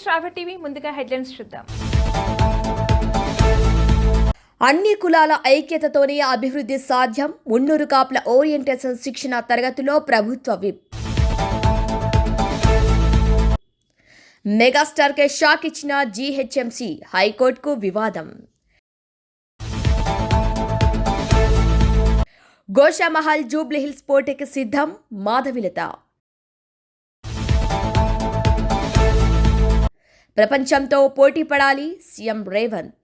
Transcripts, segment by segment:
శ్రావ్య TV ముందుగా headlines చూద్దాం. అన్ని కులాల ఐక్యతతోనే అభివృద్ధి సాధ్యం. మున్నూరు కాపుల ఓరియంటేషన్ శిక్షణ తరగతిలో ప్రభుత్వ విప్. మెగాస్టార్ కే షాక్ ఇచ్చిన జీహెచ్ఎంసీ, హైకోర్టుకు వివాదం. గోషామహల్ జూబ్లీహిల్స్ పోటీకి సిద్ధం. మాధవిలత. ప్రపంచంతో పోటీ పడాలి సీఎం రేవంత్.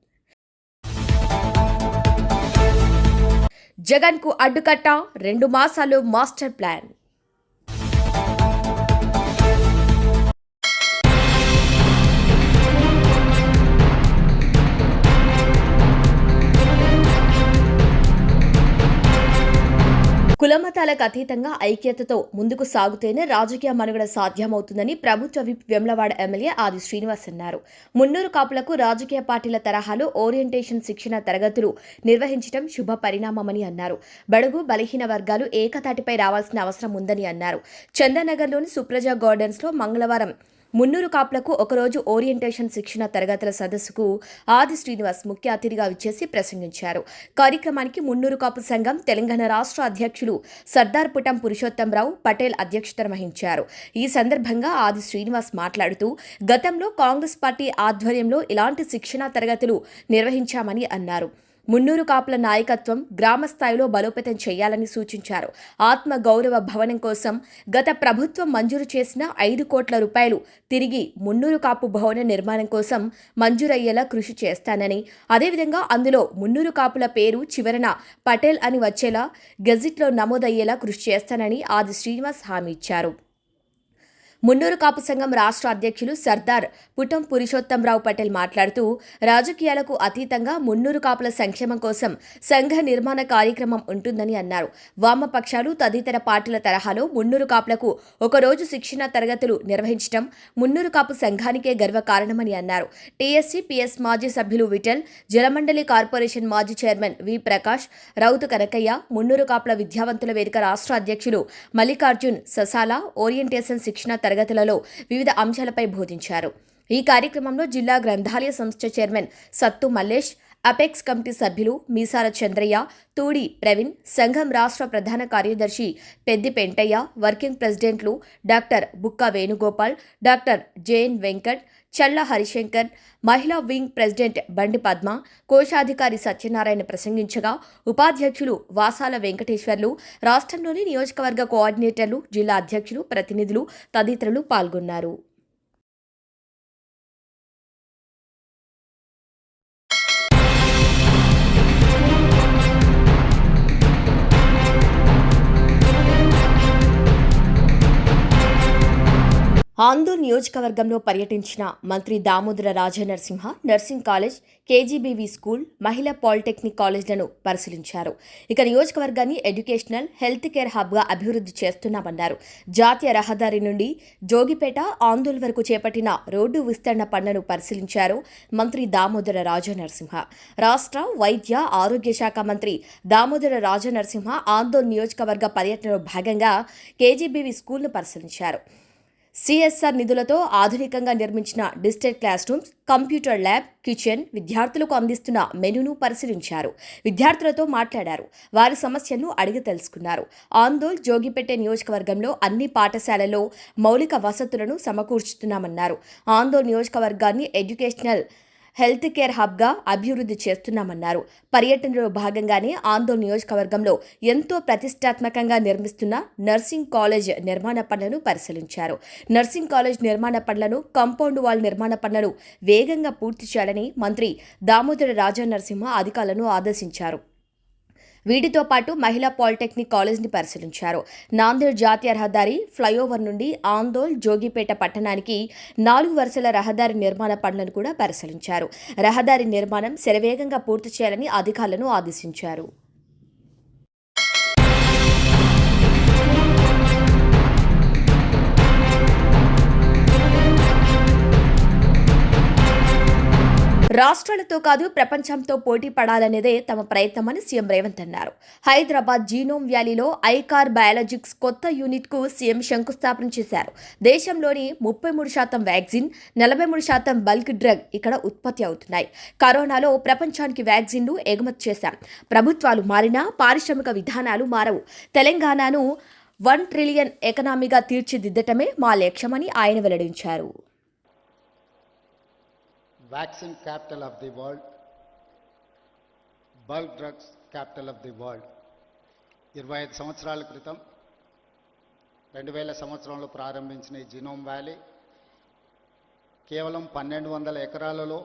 జగన్కు అడ్డుకట్ట, 2 మాసాలు మాస్టర్ ప్లాన్. కులమతాలకు అతీతంగా ఐక్యతతో ముందుకు సాగుతేనే రాజకీయ మనుగడ సాధ్యమవుతుందని ప్రభుత్వ విప్ వెమ్లవాడ ఎమ్మెల్యే ఆది శ్రీనివాస్ అన్నారు. మున్నూరు కాపులకు రాజకీయ పార్టీల తరహాలో ఓరియంటేషన్ శిక్షణ తరగతులు నిర్వహించడం శుభ పరిణామమని అన్నారు. బడుగు బలహీన వర్గాలు ఏకతాటిపై రావాల్సిన అవసరం ఉందని అన్నారు. చందానగర్లోని సుప్రజ గార్డెన్స్లో మంగళవారం మున్నూరు కాపులకు ఒకరోజు ఓరియంటేషన్ శిక్షణ తరగతుల సదస్సుకు ఆది శ్రీనివాస్ ముఖ్య అతిథిగా విచ్చేసి ప్రసంగించారు. కార్యక్రమానికి మున్నూరు కాపు సంఘం తెలంగాణ రాష్ట్ర అధ్యక్షులు సర్దార్ పుటం పురుషోత్తంరావు పటేల్ అధ్యక్షత వహించారు. ఈ సందర్భంగా ఆది శ్రీనివాస్ మాట్లాడుతూ గతంలో కాంగ్రెస్ పార్టీ ఆధ్వర్యంలో ఇలాంటి శిక్షణ తరగతులు నిర్వహించామని అన్నారు. మున్నూరు కాపుల నాయకత్వం గ్రామ స్థాయిలో బలోపేతం చేయాలని సూచించారు. ఆత్మ గౌరవ భవనం కోసం గత ప్రభుత్వం మంజూరు చేసిన 5 కోట్ల రూపాయలు తిరిగి మున్నూరు కాపు భవన నిర్మాణం కోసం మంజూరయ్యేలా కృషి చేస్తానని, అదేవిధంగా అందులో మున్నూరు కాపుల పేరు చివరన పటేల్ అని వచ్చేలా గెజిట్లో నమోదయ్యేలా కృషి చేస్తానని ఆది శ్రీనివాస్ హామీ ఇచ్చారు. మున్నూరు కాపు సంఘం రాష్ట్ర అధ్యక్షులు సర్దార్ పుటం పురుషోత్తంరావు పటేల్ మాట్లాడుతూ రాజకీయాలకు అతీతంగా మున్నూరు కాపుల సంక్షేమం కోసం సంఘ నిర్మాణ కార్యక్రమం ఉంటుందని అన్నారు. వామపక్షాలు తదితర పార్టీల తరహాలో మున్నూరు కాపులకు ఒకరోజు శిక్షణ తరగతులు నిర్వహించడం మున్నూరు కాపు సంఘానికే గర్వకారణమని అన్నారు. టీఎస్సీ పీఎస్ మాజీ సభ్యులు విఠల్, జలమండలి కార్పొరేషన్ మాజీ చైర్మన్ వి ప్రకాష్, రౌతు కనకయ్య, మున్నూరు కాపుల విద్యావంతుల వేదిక రాష్ట్ర అధ్యక్షులు మల్లికార్జున్ ససాల ఓరియంటేషన్ శిక్షణ తరగతులలో వివిధ అంశాలపై బోధించారు. ఈ కార్యక్రమంలో జిల్లా గ్రంథాలయ సంస్థ చైర్మన్ సత్తు మల్లేష్, అపెక్స్ కమిటీ సభ్యులు మీసాల చంద్రయ్య, తూడి ప్రవీణ్, సంఘం రాష్ట్ర ప్రధాన కార్యదర్శి పెద్ది పెంటయ్య, వర్కింగ్ ప్రెసిడెంట్లు డాక్టర్ బుక్క వేణుగోపాల్, డాక్టర్ జేఎన్ వెంకట్, చల్ల హరిశంకర్, మహిళా వింగ్ ప్రెసిడెంట్ బండి పద్మ, కోశాధికారి సత్యనారాయణ ప్రసంగించగా ఉపాధ్యక్షులు వాసాల వెంకటేశ్వర్లు, రాష్ట్రంలోని నియోజకవర్గ కోఆర్డినేటర్లు, జిల్లా అధ్యక్షులు, ప్రతినిధులు తదితరులు పాల్గొన్నారు. ఆందోళన నియోజకవర్గంలో పర్యటించిన మంత్రి Damodara Rajanarasimha nursing college, KGBV school, మహిళా పాలిటెక్నిక్ కాలేజ్లను పరిశీలించారు. ఇక నియోజకవర్గాన్ని ఎడ్యుకేషనల్, హెల్త్ కేర్ హబ్గా అభివృద్ధి చేస్తున్నామన్నారు. జాతీయ రహదారి నుండి జోగిపేట, ఆందోళన వరకు చేపట్టిన రోడ్డు విస్తరణ పనులను పరిశీలించారు మంత్రి దామోదర రాజనరసింహ. రాష్ట్ర వైద్య ఆరోగ్య శాఖ మంత్రి దామోదర రాజనరసింహ ఆందోళన నియోజకవర్గ పర్యటనలో భాగంగా కేజీబీవీ స్కూల్ను పరిశీలించారు. సిఎస్ఆర్ నిధులతో ఆధునికంగా నిర్మించిన digital class rooms, computer lab, kitchen, విద్యార్థులకు అందిస్తున్న మెనూను పరిశీలించారు. విద్యార్థులతో మాట్లాడారు. వారి సమస్యలను అడిగి తెలుసుకున్నారు. ఆందోళ్ జోగిపేట నియోజకవర్గంలో అన్ని పాఠశాలల్లో మౌలిక వసతులను సమకూర్చుతున్నామన్నారు. ఆందోళ్ నియోజకవర్గాన్ని ఎడ్యుకేషనల్, హెల్త్ కేర్ హబ్గా అభివృద్ధి చేస్తున్నామన్నారు. పర్యటనలో భాగంగానే ఆందోళన నియోజకవర్గంలో ఎంతో ప్రతిష్టాత్మకంగా నిర్మిస్తున్న నర్సింగ్ కాలేజ్ నిర్మాణ పనులను పరిశీలించారు. నర్సింగ్ కాలేజ్ నిర్మాణ పనులను, కాంపౌండ్ వాల్ నిర్మాణ పనులను వేగంగా పూర్తి చేయాలని మంత్రి దామోదర రాజనరసింహ అధికారులను ఆదేశించారు. వీటితో పాటు మహిళా పాలిటెక్నిక్ కాలేజ్ని పరిశీలించారు. నాందేడ్ జాతీయ రహదారి ఫ్లైఓవర్ నుండి ఆందోళ్ జోగిపేట పట్టణానికి 4 వరుసల రహదారి నిర్మాణ పనులను కూడా పరిశీలించారు. రహదారి నిర్మాణం శరవేగంగా పూర్తి చేయాలని అధికారులను ఆదేశించారు. రాష్ట్రాలతో కాదు ప్రపంచంతో పోటీ పడాలనేదే తమ ప్రయత్నమని సీఎం రేవంత్ అన్నారు. హైదరాబాద్ జీనోమ్ వ్యాలీలో ఐకార్ బయాలజిక్స్ కొత్త యూనిట్కు సీఎం శంకుస్థాపన చేశారు. దేశంలోని 33% వ్యాక్సిన్, 43% బల్క్ డ్రగ్ ఇక్కడ ఉత్పత్తి అవుతున్నాయి. కరోనాలో ప్రపంచానికి వ్యాక్సిన్లు ఎగుమతి చేశాం. ప్రభుత్వాలు మారినా పారిశ్రామిక విధానాలు మారవు. తెలంగాణను 1 ట్రిలియన్ ఎకనామీగా తీర్చిదిద్దటమే మా లక్ష్యమని ఆయన వెల్లడించారు. Vaccine capital of the world, bulk drugs capital of the world. 25 సంవత్సరాల క్రితం 2000 సంవత్సరంలో ప్రారంభించిన ఈ జీనోమ్ వ్యాలీ కేవలం 1200 ఎకరాలలో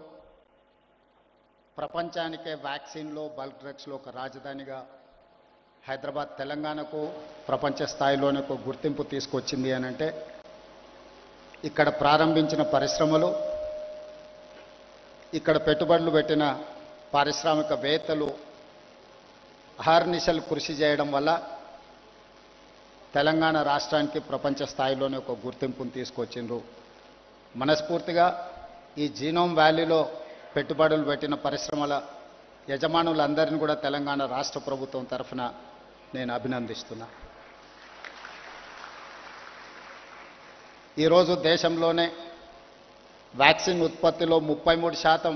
ప్రపంచానికే వ్యాక్సిన్లో బల్క్ డ్రగ్స్లో ఒక రాజధానిగా హైదరాబాద్ తెలంగాణకు ప్రపంచ స్థాయిలోనే ఒక గుర్తింపు తీసుకొచ్చింది అని అంటే ఇక్కడ ప్రారంభించిన పరిశ్రమలు, ఇక్కడ పెట్టుబడులు పెట్టిన పారిశ్రామికవేత్తలు అహర్నిశలు కృషి చేయడం వల్ల తెలంగాణ రాష్ట్రానికి ప్రపంచ స్థాయిలోనే ఒక గుర్తింపును తీసుకొచ్చిండ్రు. మనస్ఫూర్తిగా ఈ జీనోమ్ వ్యాలీలో పెట్టుబడులు పెట్టిన పరిశ్రమల యజమానులందరినీ కూడా తెలంగాణ రాష్ట్ర ప్రభుత్వం తరఫున నేను అభినందిస్తున్నా. ఈరోజు దేశంలోనే వ్యాక్సిన్ ఉత్పత్తిలో 33%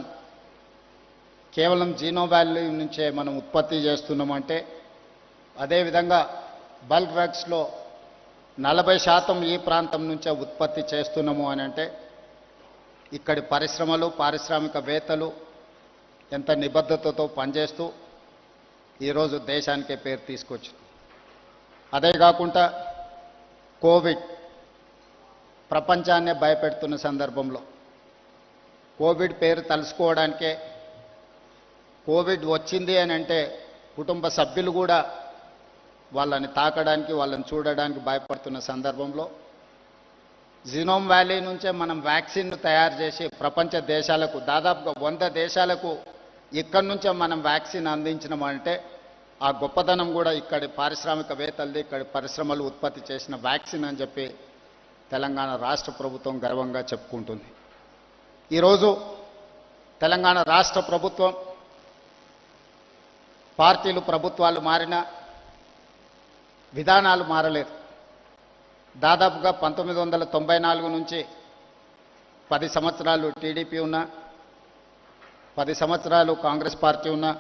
కేవలం జీనోమ్ వ్యాలీ నుంచే మనం ఉత్పత్తి చేస్తున్నామంటే, అదేవిధంగా బల్క్ డ్రగ్స్లో 40% ఈ ప్రాంతం నుంచే ఉత్పత్తి చేస్తున్నాము అని అంటే ఇక్కడి పరిశ్రమలు, పారిశ్రామికవేత్తలు ఎంత నిబద్ధతతో పనిచేస్తూ ఈరోజు దేశానికే పేరు తీసుకొచ్చు. అదే కాకుండా కోవిడ్ ప్రపంచాన్నే భయపెడుతున్న సందర్భంలో కోవిడ్ పేరు తలుసుకోవడానికే, కోవిడ్ వచ్చింది అని అంటే కుటుంబ సభ్యులు కూడా వాళ్ళని తాకడానికి, వాళ్ళని చూడడానికి భయపడుతున్న సందర్భంలో జీనోమ్ వ్యాలీ నుంచే మనం వ్యాక్సిన్ను తయారు చేసి ప్రపంచ దేశాలకు, దాదాపుగా 100 దేశాలకు ఇక్కడి నుంచే మనం వ్యాక్సిన్ అందించినామంటే ఆ గొప్పతనం కూడా ఇక్కడి పారిశ్రామికవేత్తలది, ఇక్కడి పరిశ్రమలు ఉత్పత్తి చేసిన వ్యాక్సిన్ అని చెప్పి తెలంగాణ రాష్ట్ర ప్రభుత్వం గర్వంగా చెప్పుకుంటుంది. ఈరోజు తెలంగాణ రాష్ట్ర ప్రభుత్వం, పార్టీలు ప్రభుత్వాలు మారినా విధానాలు మారలేదు. దాదాపుగా 1994 నుంచి 10 సంవత్సరాలు టీడీపీ ఉన్నా, 10 సంవత్సరాలు కాంగ్రెస్ పార్టీ ఉన్నా,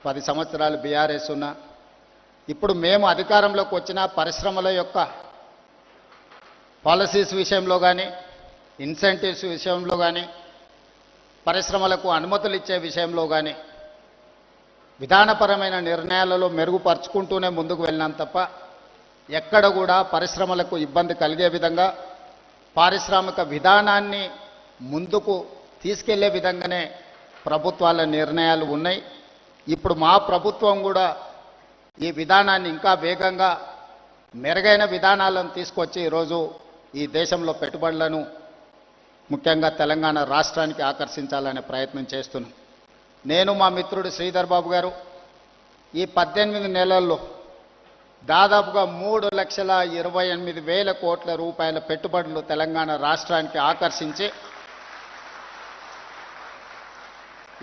10 సంవత్సరాలు బీఆర్ఎస్ ఉన్నా, ఇప్పుడు మేము అధికారంలోకి వచ్చిన పరిశ్రమల యొక్క పాలసీస్ విషయంలో కానీ, ఇన్సెంటివ్స్ విషయంలో కానీ, పరిశ్రమలకు అనుమతులు ఇచ్చే విషయంలో కానీ విధానపరమైన నిర్ణయాలలో మెరుగుపరుచుకుంటూనే ముందుకు వెళ్ళినాం తప్ప ఎక్కడ కూడా పరిశ్రమలకు ఇబ్బంది కలిగే విధంగా, పారిశ్రామిక విధానాన్ని ముందుకు తీసుకెళ్లే విధంగానే ప్రభుత్వాల నిర్ణయాలు ఉన్నాయి. ఇప్పుడు మా ప్రభుత్వం కూడా ఈ విధానాన్ని ఇంకా వేగంగా, మెరుగైన విధానాలను తీసుకొచ్చి ఈరోజు ఈ దేశంలో పెట్టుబడులను ముఖ్యంగా తెలంగాణ రాష్ట్రానికి ఆకర్షించాలనే ప్రయత్నం చేస్తున్నాం. నేను, మా మిత్రుడు శ్రీధర్ బాబు గారు ఈ 18 నెలల్లో దాదాపుగా 3,28,000 కోట్ల రూపాయల పెట్టుబడులు తెలంగాణ రాష్ట్రానికి ఆకర్షించి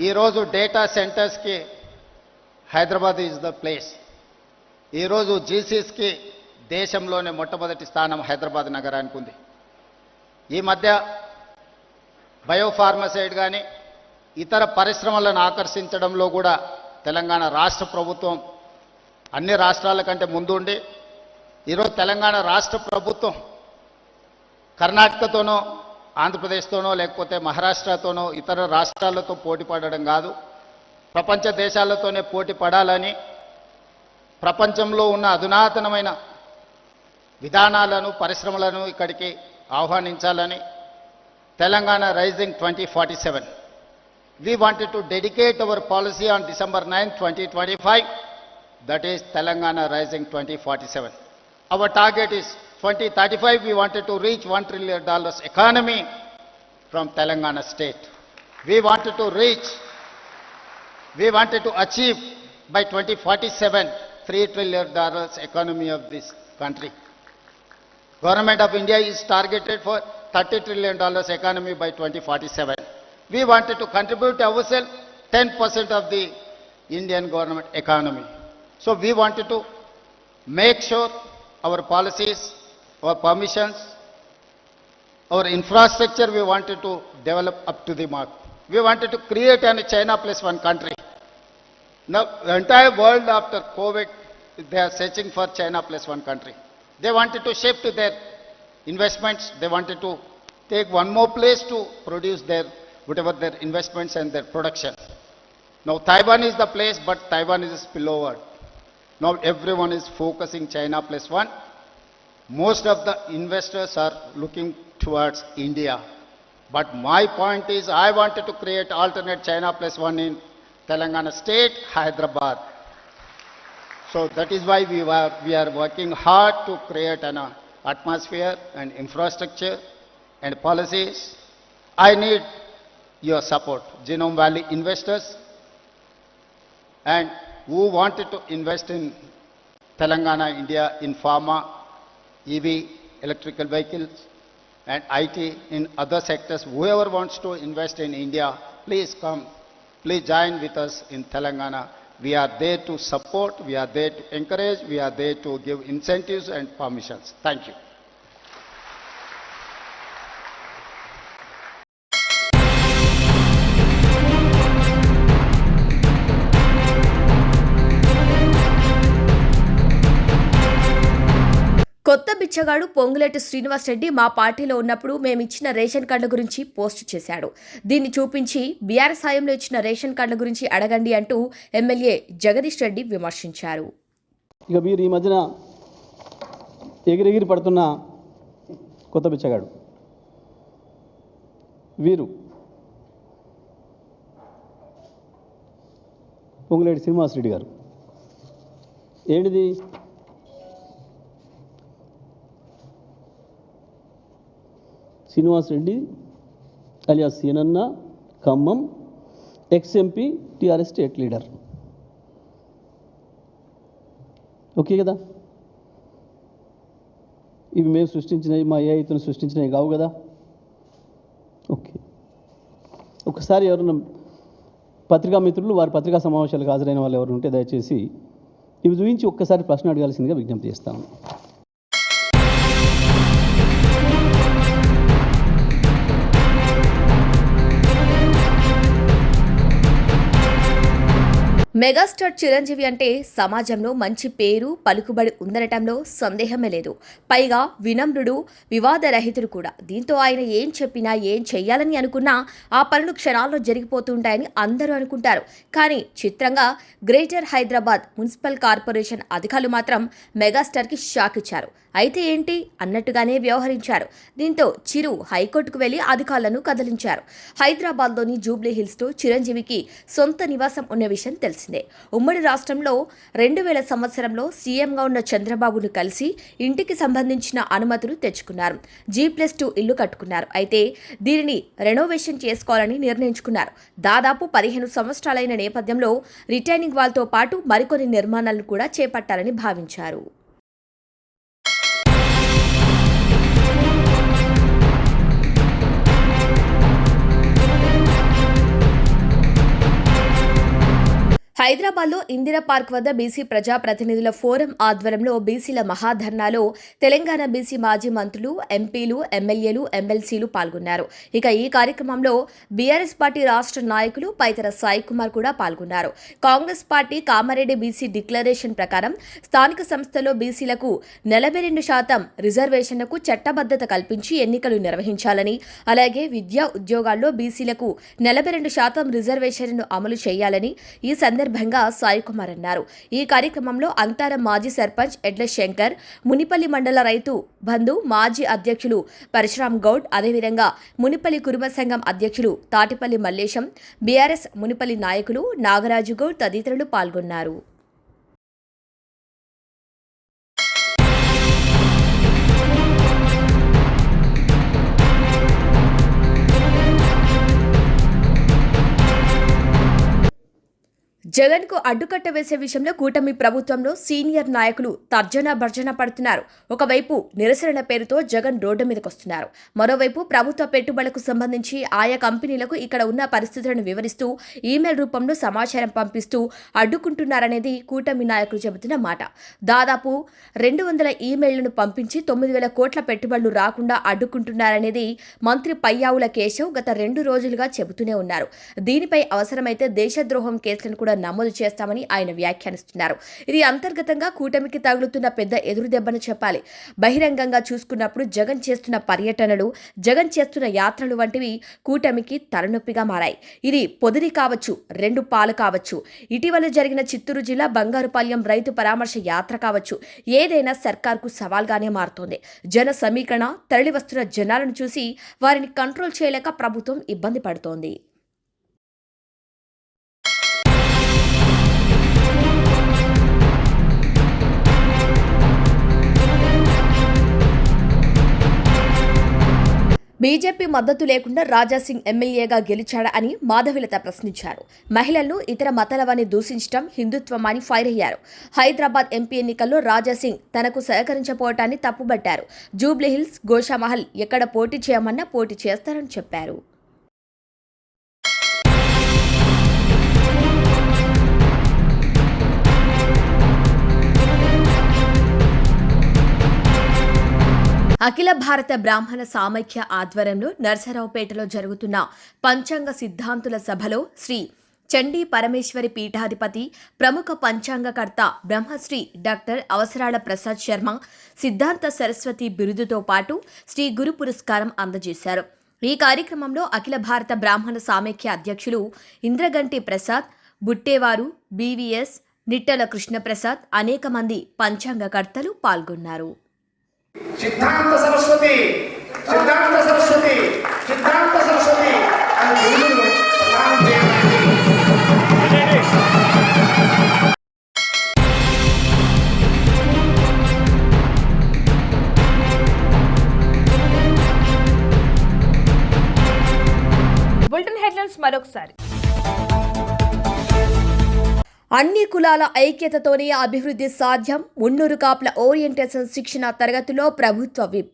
ఈరోజు డేటా సెంటర్స్కి హైదరాబాద్ ఈజ్ ద ప్లేస్. ఈరోజు జీసీస్కి దేశంలోనే మొట్టమొదటి స్థానం హైదరాబాద్ నగరానికి ఉంది. ఈ మధ్య బయోఫార్మసైడ్ కానీ ఇతర పరిశ్రమలను ఆకర్షించడంలో కూడా తెలంగాణ రాష్ట్ర ప్రభుత్వం అన్ని రాష్ట్రాల కంటే ముందుండి ఈరోజు తెలంగాణ రాష్ట్ర ప్రభుత్వం కర్ణాటకతోనో, ఆంధ్రప్రదేశ్తోనో, లేకపోతే మహారాష్ట్రతోనో, ఇతర రాష్ట్రాలతో పోటీ పడడం కాదు, ప్రపంచ దేశాలతోనే పోటీ పడాలని, ప్రపంచంలో ఉన్న అధునాతనమైన విధానాలను, పరిశ్రమలను ఇక్కడికి ఆహ్వానించాలని Telangana rising 2047. We wanted to dedicate our policy on December 9, 2025. That is Telangana Rising 2047. Our target is 2035. We wanted to reach $1 trillion economy from Telangana state. We wanted to achieve by 2047 $3 trillion economy of this country. Government of India is targeted for $30 trillion economy by 2047. We wanted to contribute ourselves 10% of the Indian government economy. So we wanted to make sure our policies, our permissions, our infrastructure we wanted to develop up to the mark. We wanted to create a China plus one country. Now, the entire world after COVID, they are searching for China plus one country. They wanted to shift their investments. They wanted to take one more place to produce their, whatever their investments and their production. Now, Taiwan is the place, but Taiwan is a spillover. Now, everyone is focusing China plus one. Most of the investors are looking towards India. But my point is, I wanted to create alternate China plus one in Telangana state, Hyderabad. So that is why we are working hard to create an atmosphere and infrastructure and policies. I need your support, Genome Valley investors, and who wanted to invest in Telangana, India, in pharma, EV, electrical vehicles, and IT, in other sectors. Whoever wants to invest in India, please come, please join with us in Telangana. We are there to support, we are there to encourage, we are there to give incentives and permissions. Thank you. కొత్త బిచ్చగాడు పొంగులేటి శ్రీనివాసరెడ్డి మా పార్టీలో ఉన్నప్పుడు మేమిచ్చిన ration కార్డుల గురించి post చేశాడు. దీన్ని చూపించి BRS హయాంలో ఇచ్చిన రేషన్ కార్డుల గురించి అడగండి అంటూ ఎమ్మెల్యే జగదీష్ రెడ్డి విమర్శించారు. ఇక మీరు ఈ మధ్యన ఎగిరెగిరి పడుతున్న కొత్త బిచ్చగాడు వీరు పొంగులేటి శ్రీనివాసరెడ్డి గారు. ఏంటిది? శ్రీనివాసరెడ్డి అలియాస్ సీనన్న, Khammam, ex-MP, TRS state leader. Okay కదా? ఇవి మేము సృష్టించినవి, మా ఏఐతను సృష్టించినవి కావు కదా? ఓకే. ఒకసారి ఎవరన్నా పత్రికా మిత్రులు వారి పత్రికా సమావేశాలకు హాజరైన వాళ్ళు ఎవరు ఉంటే దయచేసి ఇవి చూపించి ఒక్కసారి ప్రశ్న అడగాల్సిందిగా విజ్ఞప్తి చేస్తాను. మెగాస్టార్ చిరంజీవి అంటే సమాజంలో మంచి పేరు, పలుకుబడి ఉందనటంలో సందేహమే లేదు. పైగా వినమ్రుడు, వివాదరహితుడు కూడా. దీంతో ఆయన ఏం చెప్పినా, ఏం చెయ్యాలని అనుకున్నా ఆ పనులు క్షణాల్లో జరిగిపోతుంటాయని అందరూ అనుకుంటారు. కానీ చిత్రంగా గ్రేటర్ హైదరాబాద్ మున్సిపల్ కార్పొరేషన్ అధికారులు మాత్రం మెగాస్టార్కి షాక్ ఇచ్చారు. అయితే ఏంటి అన్నట్టుగానే వ్యవహరించారు. దీంతో చిరు హైకోర్టుకు వెళ్లి అధికారులను కదిలించారు. హైదరాబాద్లోని జూబ్లీ హిల్స్లో చిరంజీవికి సొంత నివాసం ఉన్న విషయం తెలిసిందే. ఉమ్మడి రాష్ట్రంలో 2000 సంవత్సరంలో సీఎంగా ఉన్న చంద్రబాబును కలిసి ఇంటికి సంబంధించిన అనుమతులు తెచ్చుకున్నారు. G+2 ఇల్లు కట్టుకున్నారు. అయితే దీనిని రెనోవేషన్ చేసుకోవాలని నిర్ణయించుకున్నారు. దాదాపు 15 సంవత్సరాలైన నేపథ్యంలో రిటైనింగ్ వాల్తో పాటు మరికొన్ని నిర్మాణాలను కూడా చేపట్టాలని భావించారు. హైదరాబాద్లో ఇందిరా పార్క్ వద్ద బీసీ ప్రజాప్రతినిధుల ఫోరం ఆధ్వర్యంలో బీసీల మహాధర్నాలో తెలంగాణ బీసీ మాజీ మంత్రులు, ఎంపీలు, ఎమ్మెల్యేలు, ఎమ్మెల్సీలు పాల్గొన్నారు. ఇక ఈ కార్యక్రమంలో బీఆర్ఎస్ పార్టీ రాష్ట్ర నాయకులు పైతర సాయి కుమార్ కూడా పాల్గొన్నారు. Congress party Kamareddy BC declaration ప్రకారం స్థానిక సంస్థల్లో బీసీలకు 42% రిజర్వేషన్లకు చట్టబద్ధత కల్పించి ఎన్నికలు నిర్వహించాలని, అలాగే విద్యా ఉద్యోగాల్లో బీసీలకు 42% రిజర్వేషన్ను అమలు చేయాలని ఈ సందర్భంగా సాయి కుమార్ అన్నారు. ఈ కార్యక్రమంలో అంతారం మాజీ సర్పంచ్ ఎడ్ల శంకర్, మునిపల్లి మండల రైతు బంధు మాజీ అధ్యక్షులు పరశురామ్ గౌడ్, అదేవిధంగా మునిపల్లి కురుమ సంఘం అధ్యక్షులు తాటిపల్లి మల్లేశం, బీఆర్ఎస్ మునిపల్లి నాయకులు నాగరాజు గౌడ్ తదితరులు పాల్గొన్నారు. జగన్ కు అడ్డుకట్ట వేసే విషయంలో కూటమి ప్రభుత్వంలో సీనియర్ నాయకులు తర్జన భర్జన పడుతున్నారు. ఒకవైపు నిరసన పేరుతో జగన్ రోడ్డు మీదకొస్తున్నారు. మరోవైపు ప్రభుత్వ పెట్టుబడులకు సంబంధించి ఆయా కంపెనీలకు ఇక్కడ ఉన్న పరిస్థితులను వివరిస్తూ ఈమెయిల్ రూపంలో సమాచారం పంపిస్తూ అడ్డుకుంటున్నారనేది కూటమి నాయకులు చెబుతున్న మాట. దాదాపు 200 ఈమెయిళ్లను పంపించి 9,000 కోట్ల పెట్టుబడులు రాకుండా అడ్డుకుంటున్నారనేది మంత్రి పయ్యావుల కేశవ్ గత 2 రోజులుగా చెబుతూనే ఉన్నారు. దీనిపై అవసరమైతే దేశద్రోహం కేసులను కూడా నమోదు చేస్తామని ఆయన వ్యాఖ్యానిస్తున్నారు. ఇది అంతర్గతంగా కూటమికి తగులుతున్న పెద్ద ఎదురుదెబ్బని చెప్పాలి. బహిరంగంగా చూసుకున్నప్పుడు జగన్ చేస్తున్న పర్యటనలు, జగన్ చేస్తున్న యాత్రలు వంటివి కూటమికి తలనొప్పిగా మారాయి. ఇది పొదిరి కావచ్చు, 2 పాలు కావచ్చు, ఇటీవల జరిగిన చిత్తూరు జిల్లా బంగారుపాలెం రైతు పరామర్శ యాత్ర కావచ్చు, ఏదైనా సర్కార్కు సవాల్గానే మారుతోంది. జన సమీకరణ, తరలివస్తున్న జనాలను చూసి వారిని కంట్రోల్ చేయలేక ప్రభుత్వం ఇబ్బంది పడుతోంది. బీజేపీ మద్దతు లేకుండా రాజాసింగ్ ఎమ్మెల్యేగా గెలిచాడా అని మాధవిలత ప్రశ్నించారు. మహిళలను ఇతర మతాలవని దూషించడం హిందుత్వమని ఫైర్ అయ్యారు. హైదరాబాద్ ఎంపీ ఎన్నికల్లో రాజాసింగ్ తనకు సహకరించపోవటాన్ని తప్పుబట్టారు. జూబ్లీహిల్స్, గోషామహల్ ఎక్కడ పోటీ చేయమన్నా పోటీ చేస్తారని చెప్పారు. అఖిల భారత బ్రాహ్మణ సామైక్య ఆధ్వర్యంలో నర్సరావుపేటలో జరుగుతున్న పంచాంగ సిద్ధాంతుల సభలో శ్రీ చండీ పరమేశ్వరి పీఠాధిపతి, ప్రముఖ పంచాంగకర్త బ్రహ్మశ్రీ డాక్టర్ అవసరాల ప్రసాద్ శర్మ సిద్ధాంత సరస్వతి బిరుదుతో పాటు శ్రీ గురు పురస్కారం అందజేశారు. ఈ కార్యక్రమంలో అఖిల భారత బ్రాహ్మణ సామైక్య అధ్యక్షులు ఇంద్రగంటి ప్రసాద్, బుట్టేవారు, బీవీఎస్, నిట్టల కృష్ణప్రసాద్, అనేక మంది పంచాంగకర్తలు పాల్గొన్నారు. సిద్ధాంత సరస్వతి, సిద్ధాంత సరస్వతి, సిద్ధాంత సరస్వతి అని తెలుగులో ప్రదానం చేయాలి. బులెటిన్ హెడ్లైన్స్ మరొకసారి. అన్ని కులాల ఐక్యతతోనే అభివృద్ధి సాధ్యం. మున్నూరు కాపుల ఓరియంటేషన్ శిక్షణ తరగతిలో ప్రభుత్వ విప్.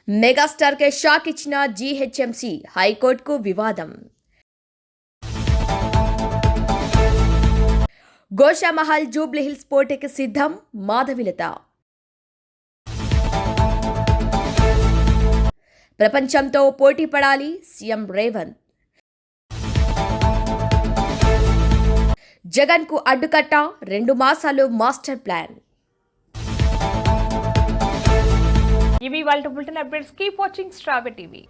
మెగాస్టార్కే షాక్ ఇచ్చిన జీహెచ్ఎంసీ, హైకోర్టుకు వివాదం. గోషామహల్, జూబ్లీహిల్స్ పోటీకి సిద్ధం, మాధవిలత. ప్రపంచంతో పోటీ పడాలి, సీఎం రేవంత్. జగన్ కు అడ్డుకట్ట, 2 మాసాలు మాస్టర్ ప్లాన్. ఇవి వాళ్ళ బులెటిన్ అప్డేట్స్. కీప్ వాచింగ్ స్ట్రాబె టీవీ.